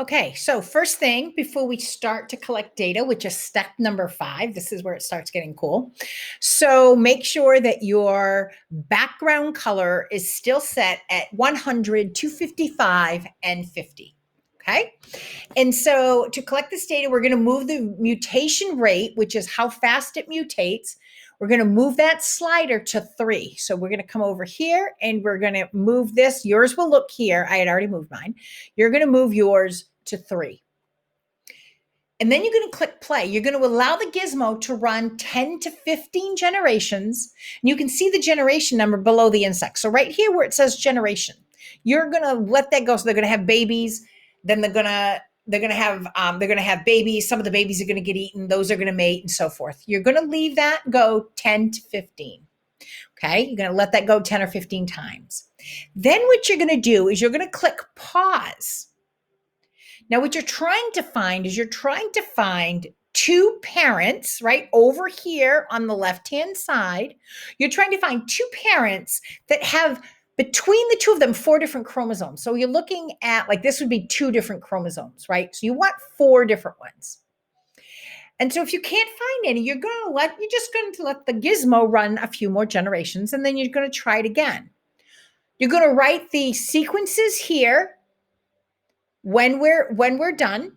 Okay, so first thing before we start to collect data, which is step number 5, this is where it starts getting cool. So make sure that your background color is still set at 100, 255, and 50. Okay. And so to collect this data, we're going to move the mutation rate, which is how fast it mutates. We're going to move that slider to 3. So we're going to come over here and we're going to move this. Yours will look here. I had already moved mine. You're going to move yours to 3. And then you're going to click play. You're going to allow the gizmo to run 10 to 15 generations. And you can see the generation number below the insect. So right here where it says generation, you're going to let that go. So they're going to have babies. Then they're going to have babies. Some of the babies are going to get eaten. Those are going to mate and so forth. You're going to leave that go 10 to 15. Okay. You're going to let that go 10 or 15 times. Then what you're going to do is you're going to click pause. Now, what you're trying to find is two parents, right over here on the left-hand side. You're trying to find two parents that have between the two of them 4 different chromosomes. So you're looking at like this would be 2 different chromosomes, right? So you want 4 different ones. And so if you can't find any, you're just going to let the gizmo run a few more generations, and then you're going to try it again. You're going to write the sequences here when we're done.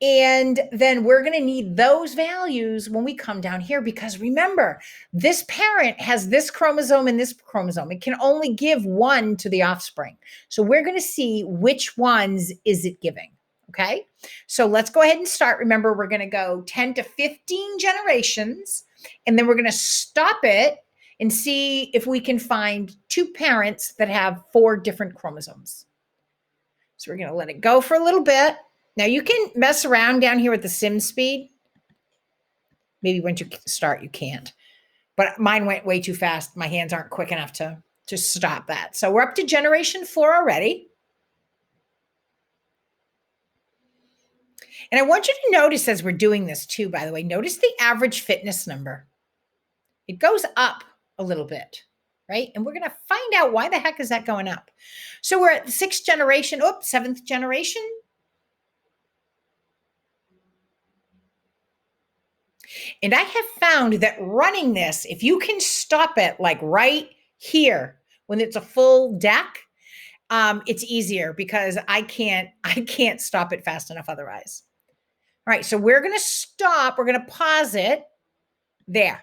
And then we're going to need those values when we come down here, because remember, this parent has this chromosome and this chromosome. It can only give one to the offspring. So we're going to see which ones is it giving. Okay. So let's go ahead and start. Remember, we're going to go 10 to 15 generations, and then we're going to stop it and see if we can find 2 parents that have 4 different chromosomes. So we're going to let it go for a little bit. Now you can mess around down here with the sim speed. Maybe once you start, you can't. But mine went way too fast. My hands aren't quick enough to stop that. So we're up to generation 4 already. And I want you to notice as we're doing this too, by the way, notice the average fitness number. It goes up a little bit, right? And we're going to find out why the heck is that going up. So we're at the 6th generation, 7th generation. And I have found that running this, if you can stop it like right here when it's a full deck, it's easier because I can't stop it fast enough otherwise. All right, so we're going to stop. We're going to pause it there.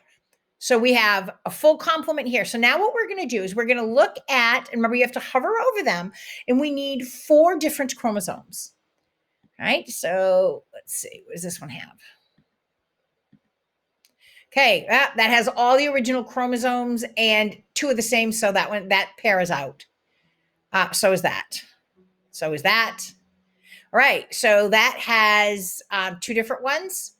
So we have a full complement here. So now what we're going to do is we're going to look at, and remember you have to hover over them, and we need 4 different chromosomes. All right, so let's see, what does this one have? Okay, that has all the original chromosomes and 2 of the same, so that pair is out. So is that. So is that. All right, so that has 2 different ones.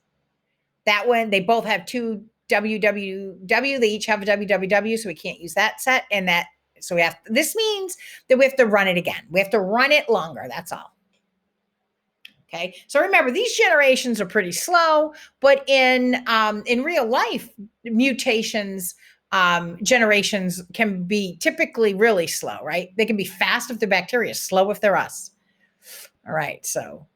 That one, they both have 2 WWW. They each have a WWW, so we can't use that set. And that, so this means that we have to run it again. We have to run it longer, that's all. Okay, so remember, these generations are pretty slow, but in real life, mutations, generations can be typically really slow, right? They can be fast if they're bacteria, slow if they're us. All right, so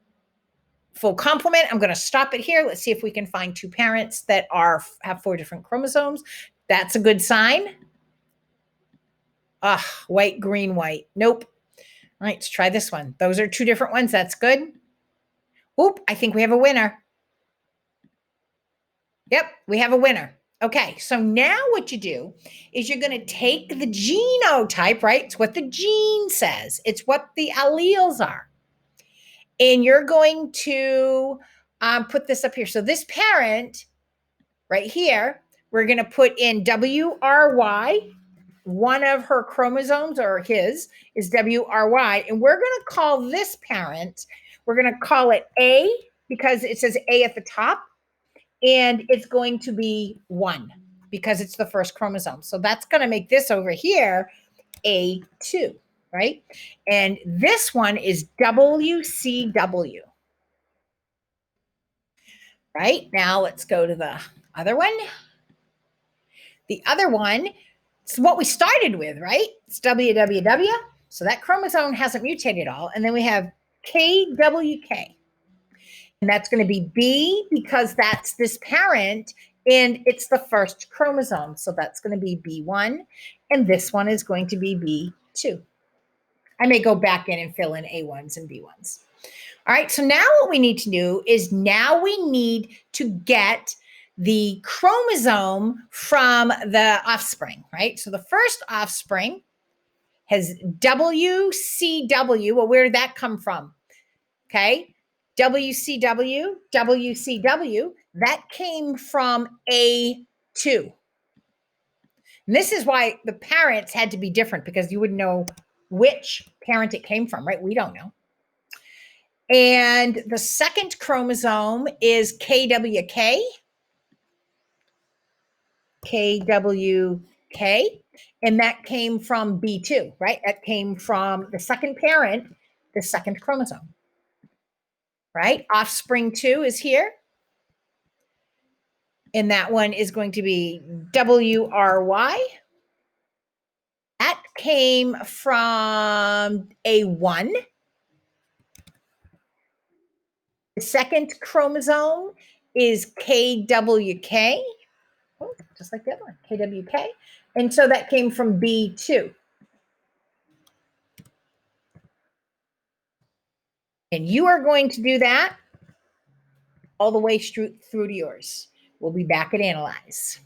full complement. I'm going to stop it here. Let's see if we can find 2 parents that have 4 different chromosomes. That's a good sign. White, green, white. Nope. All right, let's try this one. Those are 2 different ones. That's good. Oop, I think we have a winner. Yep, we have a winner. Okay, so now what you do is you're going to take the genotype, right? It's what the gene says. It's what the alleles are. And you're going to put this up here. So this parent right here, we're going to put in WRY. One of her chromosomes, or his, is WRY. And we're going to call this parent, we're going to call it A, because it says A at the top. And it's going to be 1 because it's the first chromosome. So that's going to make this over here A2, right? And this one is WCW. Right? Now let's go to the other one. The other one, it's what we started with, right? It's WWW. So that chromosome hasn't mutated at all. And then we have KWK. And that's going to be B because that's this parent and it's the first chromosome. So that's going to be B1. And this one is going to be B2. I may go back in and fill in A1s and B1s. All right. So now what we need to do is now we need to get the chromosome from the offspring, right? So the first offspring has WCW. Well, where did that come from? Okay. WCW, WCW, that came from A2. And this is why the parents had to be different because you wouldn't know which parent it came from, right? We don't know. And the second chromosome is KWK. KWK. And that came from B2, right? That came from the second parent, the second chromosome, right? Offspring 2 is here. And that one is going to be WRY. That came from A1. The second chromosome is KWK. Oh, just like the other one, KWK. And so that came from B2. And you are going to do that all the way through to yours. We'll be back at Analyze.